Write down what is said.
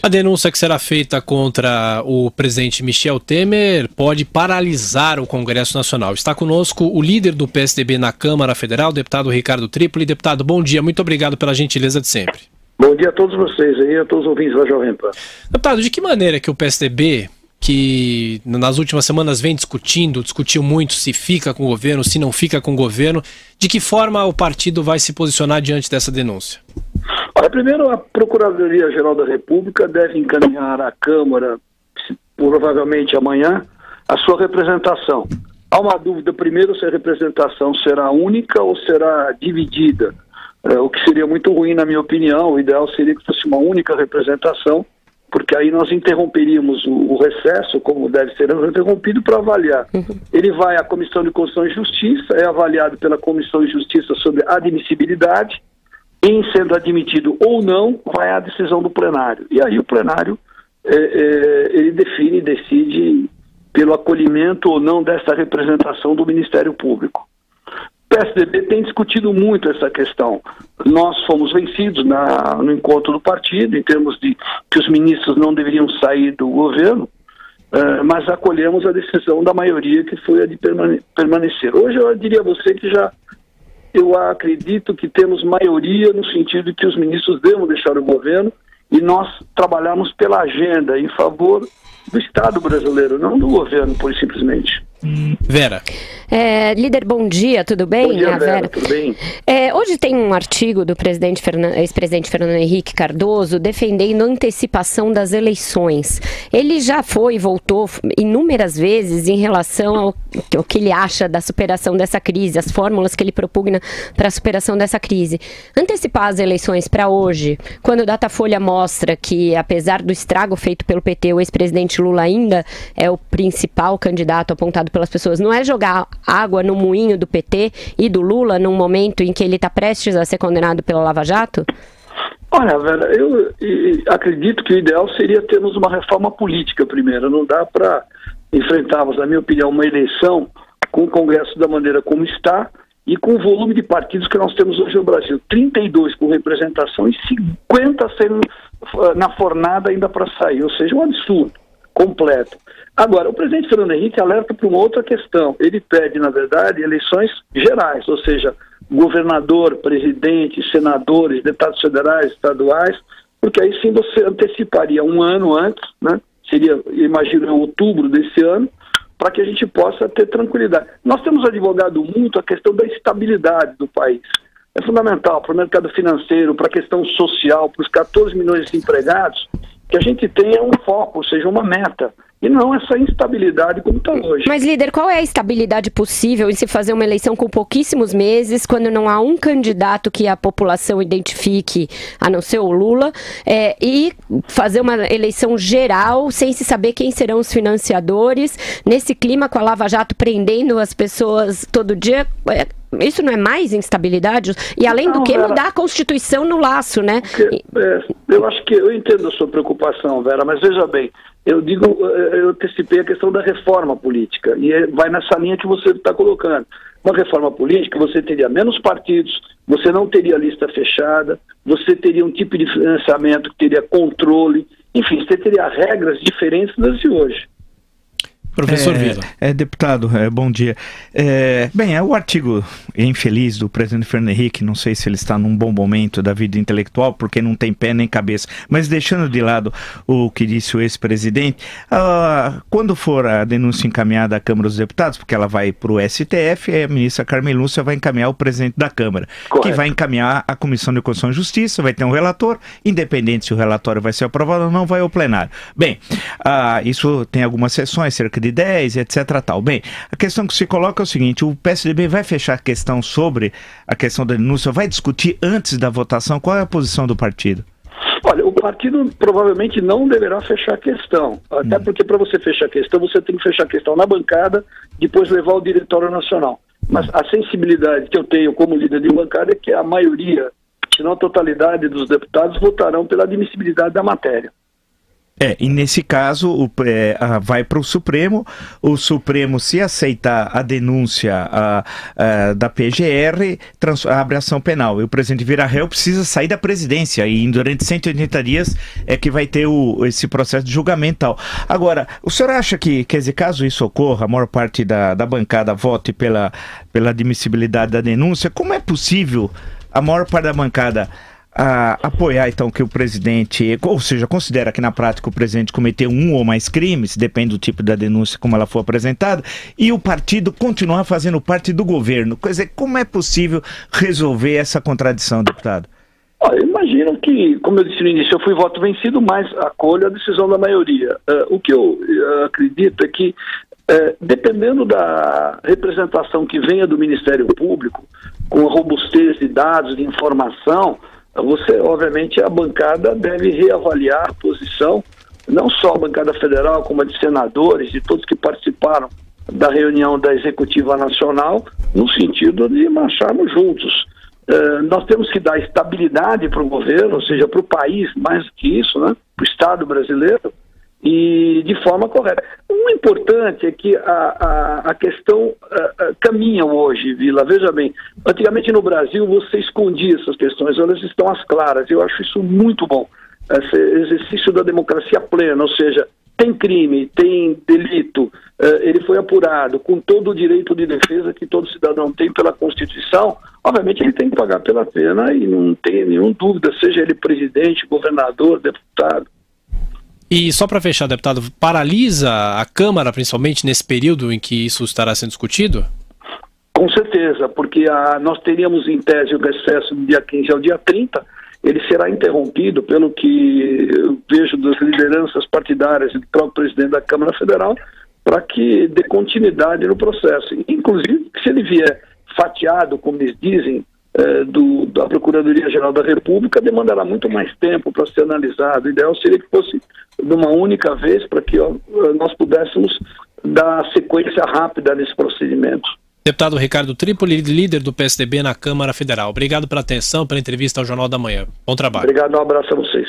A denúncia que será feita contra o presidente Michel Temer pode paralisar o Congresso Nacional. Está conosco o líder do PSDB na Câmara Federal, o deputado Ricardo Tripoli. Deputado, bom dia, muito obrigado pela gentileza de sempre. Bom dia a todos vocês aí, a todos os ouvintes da Jovem Pan. Deputado, de que maneira que o PSDB, que nas últimas semanas vem discutiu muito se fica com o governo, se não fica com o governo, de que forma o partido vai se posicionar diante dessa denúncia? Olha, primeiro, a Procuradoria-Geral da República deve encaminhar à Câmara, provavelmente amanhã, a sua representação. Há uma dúvida, primeiro, se a representação será única ou será dividida, o que seria muito ruim, na minha opinião. O ideal seria que fosse uma única representação, porque aí nós interromperíamos o recesso, como deve ser interrompido, para avaliar. Ele vai à Comissão de Constituição e Justiça, é avaliado pela Comissão de Justiça sobre admissibilidade, em sendo admitido ou não, vai à decisão do plenário. E aí o plenário, ele decide pelo acolhimento ou não dessa representação do Ministério Público. O PSDB tem discutido muito essa questão. Nós fomos vencidos no encontro do partido, em termos de que os ministros não deveriam sair do governo, mas acolhemos a decisão da maioria, que foi a de permanecer. Hoje eu diria a você que eu acredito que temos maioria no sentido de que os ministros devam deixar o governo e nós trabalhamos pela agenda em favor do Estado brasileiro, não do governo, por simplesmente. Vera. Líder, bom dia, tudo bem? Bom dia, Vera, tudo bem? Hoje tem um artigo do ex-presidente Fernando Henrique Cardoso defendendo a antecipação das eleições. Ele já foi e voltou inúmeras vezes em relação ao que ele acha da superação dessa crise, as fórmulas que ele propugna para a superação dessa crise. Antecipar as eleições para hoje, quando o Datafolha mostra que, apesar do estrago feito pelo PT, o ex-presidente Lula ainda é o principal candidato apontado pelas pessoas, não é jogar água no moinho do PT e do Lula num momento em que ele está prestes a ser condenado pela Lava Jato? Olha, Vera, eu acredito que o ideal seria termos uma reforma política primeiro. Não dá para enfrentarmos, na minha opinião, uma eleição com o Congresso da maneira como está e com o volume de partidos que nós temos hoje no Brasil. 32 com representação e 50 sendo na fornada ainda para sair, ou seja, um absurdo completo. Agora, o presidente Fernando Henrique alerta para uma outra questão. Ele pede, na verdade, eleições gerais, ou seja, governador, presidente, senadores, deputados federais, estaduais, porque aí sim você anteciparia um ano antes, né? Seria, imagino, em outubro desse ano, para que a gente possa ter tranquilidade. Nós temos advogado muito a questão da estabilidade do país. É fundamental para o mercado financeiro, para a questão social, para os 14 milhões de empregados, que a gente tenha um foco, ou seja, uma meta, e não essa instabilidade como está hoje. Mas, líder, qual é a estabilidade possível em se fazer uma eleição com pouquíssimos meses, quando não há um candidato que a população identifique, a não ser o Lula, e fazer uma eleição geral sem se saber quem serão os financiadores, nesse clima com a Lava Jato prendendo as pessoas todo dia? Isso não é mais instabilidade? E além do que, mudar a Constituição no laço, né? Eu acho que eu entendo a sua preocupação, Vera, mas veja bem, eu antecipei a questão da reforma política, e vai nessa linha que você está colocando. Uma reforma política, você teria menos partidos, você não teria lista fechada, você teria um tipo de financiamento que teria controle, enfim, você teria regras diferentes das de hoje. Professor Vila. Deputado, bom dia. O artigo infeliz do presidente Fernando Henrique, não sei se ele está num bom momento da vida intelectual, porque não tem pé nem cabeça, mas deixando de lado o que disse o ex-presidente, quando for a denúncia encaminhada à Câmara dos Deputados, porque ela vai para o STF, a ministra Carmen Lúcia vai encaminhar o presidente da Câmara, correto, que vai encaminhar a Comissão de Constituição e Justiça, vai ter um relator, independente se o relatório vai ser aprovado ou não, vai ao plenário. Bem, isso tem algumas sessões, cerca de 10, etc. tal. Bem, a questão que se coloca é o seguinte: o PSDB vai fechar a questão sobre a questão da denúncia, vai discutir antes da votação? Qual é a posição do partido? Olha, o partido provavelmente não deverá fechar a questão, até porque para você fechar a questão, você tem que fechar a questão na bancada, depois levar ao Diretório Nacional. Mas a sensibilidade que eu tenho como líder de bancada é que a maioria, se não a totalidade dos deputados, votarão pela admissibilidade da matéria. E nesse caso vai para o Supremo, se aceitar a denúncia da PGR, abre ação penal, e o presidente vira réu, precisa sair da presidência, e durante 180 dias é que vai ter esse processo de julgamento e tal. Agora, o senhor acha que, quer dizer, caso isso ocorra, a maior parte da bancada vote pela admissibilidade da denúncia, como é possível a maior parte da bancada apoiar então que o presidente, ou seja, considera que na prática o presidente cometeu um ou mais crimes, depende do tipo da denúncia como ela for apresentada, e o partido continuar fazendo parte do governo? Quer dizer, como é possível resolver essa contradição, deputado? Eu imagino que, como eu disse no início, eu fui voto vencido, mas acolho a decisão da maioria. O que eu acredito é que, dependendo da representação que venha do Ministério Público, com a robustez de dados, de informação, obviamente, a bancada deve reavaliar a posição, não só a bancada federal, como a de senadores, de todos que participaram da reunião da Executiva Nacional, no sentido de marcharmos juntos. Nós temos que dar estabilidade para o governo, ou seja, para o país, mais do que isso, né, para o Estado brasileiro, e de forma correta. O importante é que a questão caminha hoje, Vila. Veja bem, antigamente no Brasil você escondia essas questões, elas estão às claras. Eu acho isso muito bom. Esse exercício da democracia plena, ou seja, tem crime, tem delito, ele foi apurado com todo o direito de defesa que todo cidadão tem pela Constituição. Obviamente ele tem que pagar pela pena e não tem nenhuma dúvida, seja ele presidente, governador, deputado. E só para fechar, deputado, paralisa a Câmara, principalmente nesse período em que isso estará sendo discutido? Com certeza, porque nós teríamos em tese o recesso do dia 15 ao dia 30, ele será interrompido, pelo que eu vejo das lideranças partidárias e do próprio presidente da Câmara Federal, para que dê continuidade no processo. Inclusive, se ele vier fatiado, como eles dizem, da Procuradoria-Geral da República, demandará muito mais tempo para ser analisado. O ideal seria que fosse de uma única vez, para que nós pudéssemos dar sequência rápida nesse procedimento. Deputado Ricardo Trípoli, líder do PSDB na Câmara Federal. Obrigado pela atenção, pela entrevista ao Jornal da Manhã. Bom trabalho. Obrigado, um abraço a vocês.